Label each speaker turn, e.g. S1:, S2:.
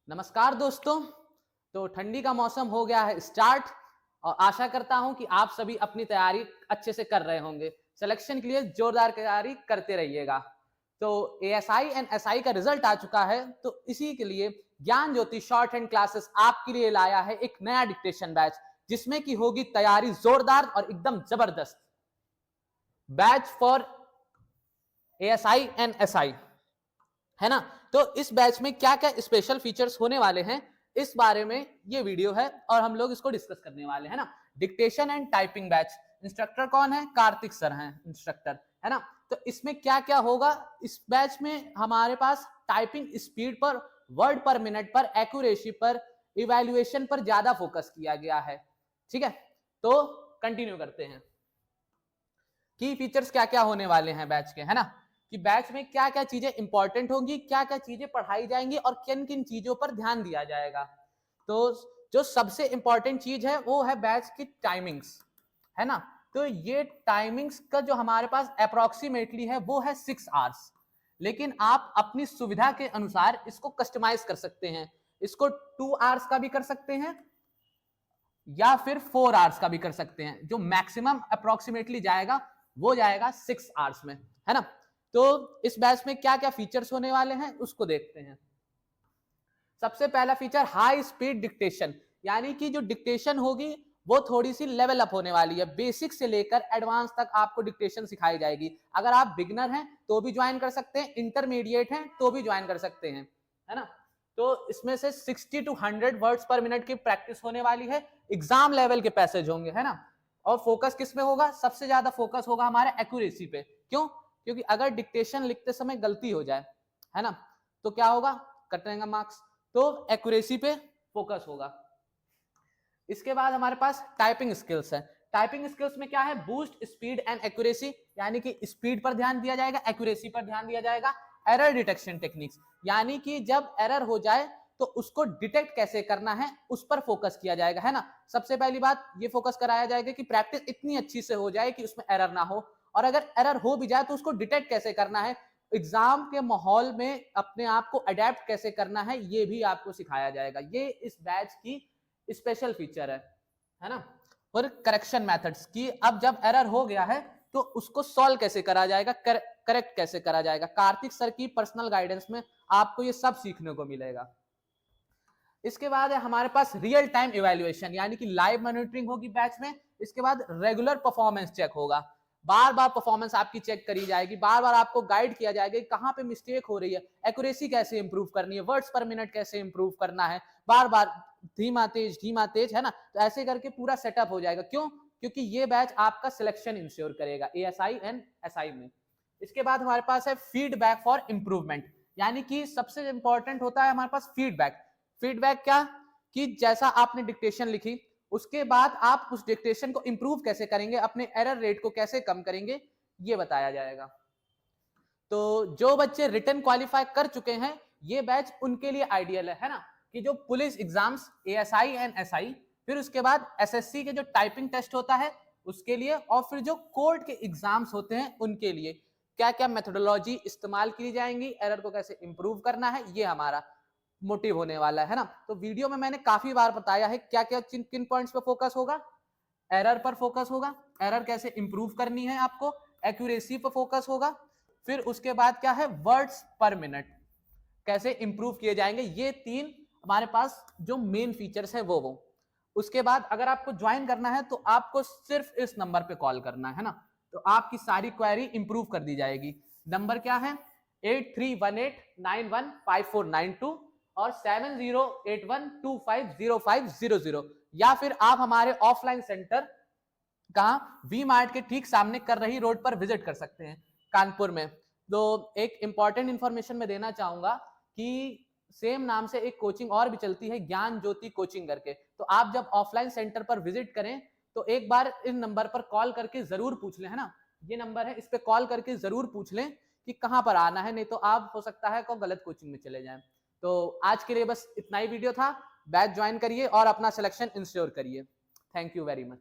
S1: नमस्कार दोस्तों। तो ठंडी का मौसम हो गया है स्टार्ट और आशा करता हूं कि आप सभी अपनी तैयारी अच्छे से कर रहे होंगे। सिलेक्शन के लिए जोरदार तैयारी करते रहिएगा। तो एएसआई एंड एसआई का रिजल्ट आ चुका है, तो इसी के लिए ज्ञान ज्योति शॉर्ट हैंड क्लासेस आपके लिए लाया है एक नया डिक्टेशन बैच, जिसमें की होगी तैयारी जोरदार और एकदम जबरदस्त। Batch for ASI and SI, है ना। तो इस बैच में क्या क्या स्पेशल फीचर्स होने वाले हैं, इस बारे में ये वीडियो है और हम लोग इसको डिस्कस करने वाले हैं ना। Dictation and typing batch, instructor कौन है? कार्तिक सर हैं इंस्ट्रक्टर, है ना। तो इसमें क्या क्या होगा? इस बैच में हमारे पास टाइपिंग स्पीड पर, वर्ड पर मिनट पर, एक्यूरेसी पर, इवैल्यूएशन पर ज्यादा फोकस किया गया है। ठीक है, तो कंटिन्यू करते हैं। की फीचर्स क्या क्या होने वाले हैं बैच के, है ना, कि बैच में क्या क्या चीजें इंपॉर्टेंट होंगी, क्या क्या चीजें पढ़ाई जाएंगी और किन किन चीजों पर ध्यान दिया जाएगा। तो जो सबसे इंपॉर्टेंट चीज है वो है बैच की टाइमिंग्स, है ना। तो ये टाइमिंग्स का जो हमारे पास अप्रोक्सीमेटली है वो है 6 आवर्स, लेकिन आप अपनी सुविधा के अनुसार इसको कस्टमाइज कर सकते हैं। इसको 2 आवर्स का भी कर सकते हैं या फिर 4 आवर्स का भी कर सकते हैं। जो मैक्सिमम अप्रोक्सीमेटली जाएगा वो जाएगा 6 आवर्स में, है ना। तो इस बैच में क्या क्या फीचर्स होने वाले हैं उसको देखते हैं। सबसे पहला फीचर हाई स्पीड डिक्टेशन, यानी कि जो डिक्टेशन होगी वो थोड़ी सी लेवल अप होने वाली है। बेसिक से लेकर एडवांस तक आपको डिक्टेशन सिखाई जाएगी। अगर आप बिगनर हैं तो भी ज्वाइन कर सकते हैं, इंटरमीडिएट हैं तो भी ज्वाइन कर सकते हैं, है ना। तो इसमें से 60 to 100 वर्ड्स पर मिनट की प्रैक्टिस होने वाली है। एग्जाम लेवल के पैसेज होंगे, है ना। और फोकस किस में होगा? सबसे ज्यादा फोकस होगा हमारे एक्यूरेसी पे। क्यों? क्योंकि अगर डिक्टेशन लिखते समय गलती हो जाए, है ना, तो क्या होगा? कट जाएगा मार्क्स। तो एक्यूरेसी पे फोकस होगा। इसके बाद हमारे पास टाइपिंग स्किल्स है। टाइपिंग स्किल्स में क्या है? बूस्ट स्पीड एंड एक्यूरेसी, यानी कि स्पीड पर ध्यान दिया जाएगा, एक्यूरेसी पर ध्यान दिया जाएगा। एरर डिटेक्शन टेक्निक्स, यानी कि जब एरर हो जाए तो उसको डिटेक्ट कैसे करना है उस पर फोकस किया जाएगा, है ना। सबसे पहली बात ये फोकस कराया जाएगा कि प्रैक्टिस इतनी अच्छी से हो जाए कि उसमें एरर ना हो, और अगर एरर हो भी जाए तो उसको डिटेक्ट कैसे करना है, एग्जाम के माहौल में अपने आप को अडेप्ट कैसे करना है, ये भी आपको सिखाया जाएगा। ये इस बैच की स्पेशल फीचर है ना। और करेक्शन मेथड्स की, अब जब एरर हो गया है तो उसको सॉल्व कैसे करा जाएगा, करेक्ट कैसे करा जाएगा। कार्तिक सर की पर्सनल गाइडेंस में आपको ये सब सीखने को मिलेगा। इसके बाद है हमारे पास रियल टाइम इवैल्यूएशन, यानी कि लाइव मॉनिटरिंग होगी बैच में। इसके बाद रेगुलर परफॉर्मेंस चेक होगा, बार बार परफॉर्मेंस आपकी चेक करी जाएगी, बार बार आपको गाइड किया जाएगा कि कहां पे मिस्टेक हो रही है, एक्यूरेसी कैसे इंप्रूव करनी है, वर्ड्स पर मिनट कैसे इंप्रूव करना है, बार बार धीमा तेज, है ना। तो ऐसे करके पूरा सेटअप हो जाएगा। क्यों? क्योंकि ये बैच आपका सिलेक्शन इंश्योर करेगा एएसआई एंड एसआई में। इसके बाद हमारे पास है फीडबैक फॉर इंप्रूवमेंट, यानी कि सबसे इंपॉर्टेंट होता है हमारे पास फीडबैक। फीडबैक क्या? कि जैसा आपने डिक्टेशन लिखी उसके बाद आप उस डिक्टेशन को इंप्रूव कैसे करेंगे, अपने एरर रेट को कैसे कम करेंगे, ये बताया जाएगा। तो जो बच्चे रिटन क्वालिफाई कर चुके हैं ये बैच उनके लिए आइडियल है ना, कि जो police exams ASI and SI, फिर उसके बाद एसएससी के जो टाइपिंग टेस्ट होता है उसके लिए, और फिर जो कोर्ट के एग्जाम्स होते हैं उनके लिए क्या क्या मेथोडोलॉजी इस्तेमाल की जाएंगी, एरर को कैसे इंप्रूव करना है, ये हमारा मोटिव होने वाला है ना। तो वीडियो में मैंने काफी बार बताया है क्या क्या किन पॉइंट्स पे फोकस होगा। एरर पर फोकस होगा, एरर कैसे इंप्रूव करनी है आपको, एक्यूरेसी पर फोकस होगा, फिर उसके बाद क्या है, वर्ड्स पर मिनट कैसे इंप्रूव किए जाएंगे। ये 3 हमारे पास जो मेन फीचर्स है वो उसके बाद अगर आपको ज्वाइन करना है तो आपको सिर्फ इस नंबर पे कॉल करना है ना, तो आपकी सारी क्वेरी इंप्रूव कर दी जाएगी। नंबर क्या है? 8318915492 और 7081250500, या फिर आप हमारे ऑफलाइन सेंटर कहा, वी मार्ट के ठीक सामने कर रही रोड पर विजिट कर सकते हैं कानपुर में। तो एक इंपॉर्टेंट इंफॉर्मेशन मैं देना चाहूंगा कि सेम नाम से एक कोचिंग और भी चलती है, ज्ञान ज्योति कोचिंग करके। तो आप जब ऑफलाइन सेंटर पर विजिट करें तो एक बार इन नंबर पर कॉल करके जरूर पूछ लें, है ना। ये नंबर है, इस पे कॉल करके जरूर पूछ लें कि कहां पर आना है, नहीं तो आप हो सकता है को गलत कोचिंग में चले जाएं। तो आज के लिए बस इतना ही वीडियो था। बैच ज्वाइन करिए और अपना सिलेक्शन इंश्योर करिए। Thank you very much.